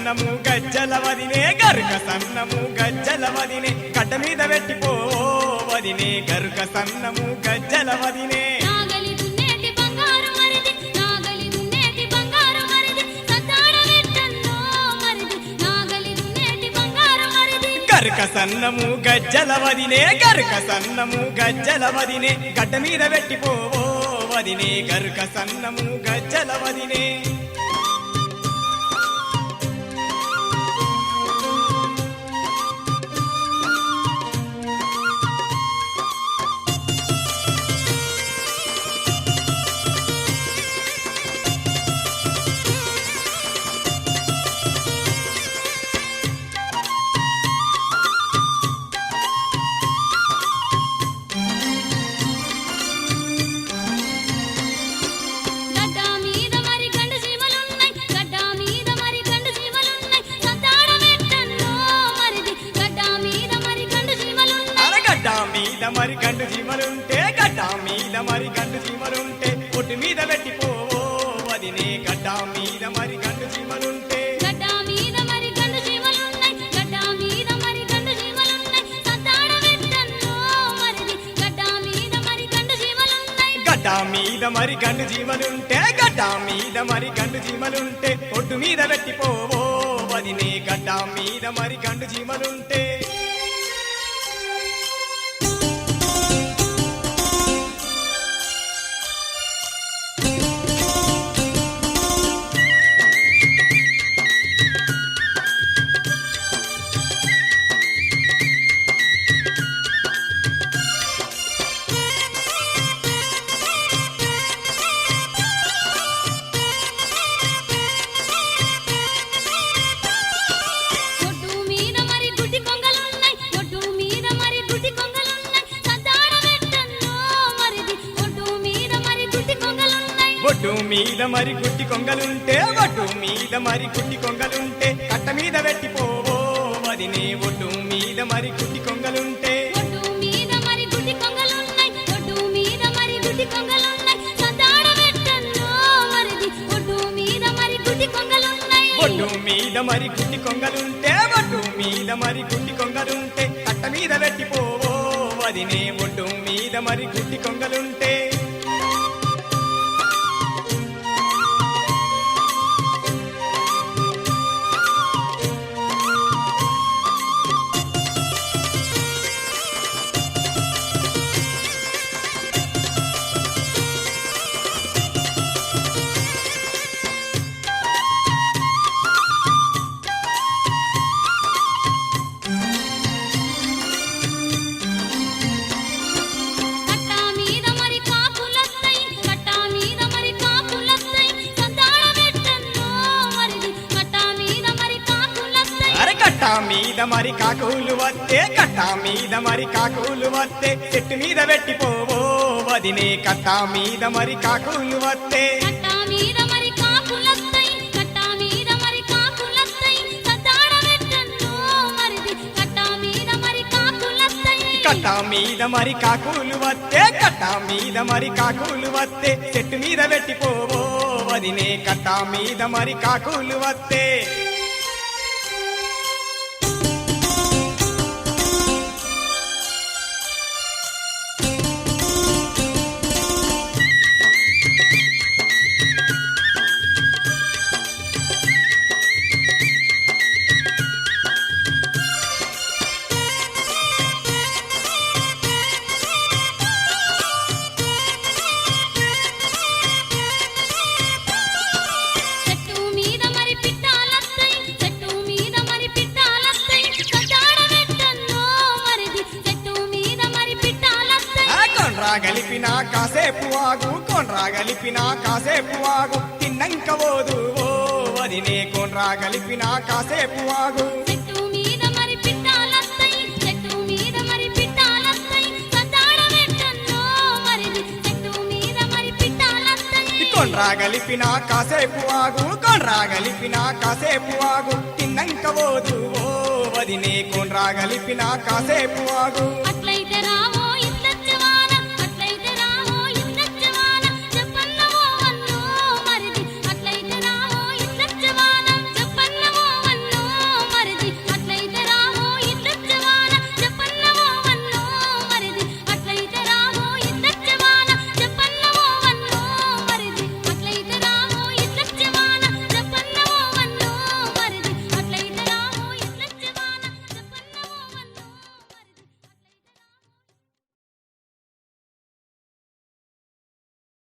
సన్నము గజ్జల వదినే గరుక సన్నము గజ్జల వదినే కట్ట మీద పెట్టిపో వదినే గరుక సన్నము గజ్జల వదినే నాగలి దున్నేటి బంగారు మరిది నాగలి దున్నేటి బంగారు మరిది సతాడ వెట్టన్నో మరిది నాగలి దున్నేటి బంగారు మరిది గరుక సన్నము గజ్జల వదినే గరుక సన్నము గజ్జల వదినే గడ్డ మీద పెట్టిపో వదినే గరుక సన్నము గజ్జల వదినే గడ్డ మీద మరి గండు జీవలున్నాయి గడ్డ మీద మరి గండు జీవలున్నాయి సతాడ వెట్టన్నో మరిది గడ్డ మీద మరి గండు జీవలున్నాయి అరగడ్డ మీద మరి గండు జీమలుంటే గడ్డ మీద మరి గండు జీమలుంటే ఒడ్డు మీద పెట్టిపో వదినే గడ్డ మీద మరి గండు జీమలుంటే గడ్డ మీద మరి గండు జీవలున్నాయి గడ్డ మీద మరి గండు జీవలున్నాయి సతాడ వెట్టన్నో మరిది గడ్డ మీద మరి గండు జీవలున్నాయి గడ్డ మీద మరి గండు జీమలుంటే గడ్డ మీద మరి గండు జీమలుంటే ఒడ్డు మీద పెట్టిపో వదినే గడ్డ మీద మరి గండు జీమలుంటే ఒడ్డు మీద మరి గుడ్డి కొంగలున్నాయి ఒడ్డు మీద మరి గుడ్డి కొంగలున్నాయి సతాడ వెట్టన్నో మరిది ఒడ్డు మీద మరి గుడ్డి కొంగలున్నాయి ఒడ్డు మీద మరి గుడ్డి కొంగలుంటే ఒడ్డు మీద మరి గుడ్డి కొంగలుంటే కట్ట మీద పెట్టిపో వదినే ఒడ్డు మీద మరి గుడ్డి కొంగలుంటే ఒడ్డు మీద మరి గుడ్డి కొంగలున్నాయి ఒడ్డు మీద మరి గుడ్డి కొంగలున్నాయి సతాడ వెట్టన్నో మరిది ఒడ్డు మీద మరి గుడ్డి కొంగలున్నాయి ఒడ్డు మీద మరి గుడ్డి కొంగలుంటే ఒడ్డు మీద మరి గుడ్డి కొంగలుంటే కట్ట మీద పెట్టిపో వదినే ఒడ్డు మీద మరి గుడ్డి కొంగలుంటే కట్ట మీద మరి కాకులొస్తాయి కట్ట మీద మరి కాకులొస్తాయి సతాడ వెట్టన్నో మరిది కట్ట మీద మరి కాకులొస్తాయి అరకట్ట మీద మరి కాకులు వస్తే కట్ట మీద మరి కాకులు వస్తే చెట్టు మీద పెట్టిపో వదినే కట్ట మీద మరి కాకులు వస్తే కట్ట మీద మరి కాకులొస్తాయి కట్ట మీద మరి కాకులొస్తాయి సతాడ వెట్టన్నో మరిది కట్ట మీద మరి కాకులొస్తాయి కట్ట మీద మరి కాకులు వస్తే కట్ట మీద మరి కాకులు వస్తే చెట్టు మీద పెట్టిపో వదినే కట్ట మీద మరి కాకులు వస్తే చెట్టు మీద మరి పిట్టాలొస్తాయి చెట్టు మీద మరి పిట్టాలొస్తాయి సతాడ వెట్టన్నో మరిది చెట్టు మీద మరి పిట్టాలొస్తాయి కొండ్రా గలిపిన కాసేపు ఆగు కొండ్రా గలిపిన కాసేపు ఆగు తిన్నంక పోదు వదినే కొండ్రా గలిపిన కాసేపు ఆగు చెట్టు మీద మరి పిట్టాలొస్తాయి చెట్టు మీద మరి పిట్టాలొస్తాయి సతాడ వెట్టన్నో మరిది చెట్టు మీద మరి పిట్టాలొస్తాయి కొండ్రా గలిపిన కాసేపు ఆగు కొండ్రా గలిపిన కాసేపు ఆగు తిన్నంక పోదు వదినే కొండ్రా గలిపిన కాసేపు ఆగు అట్లా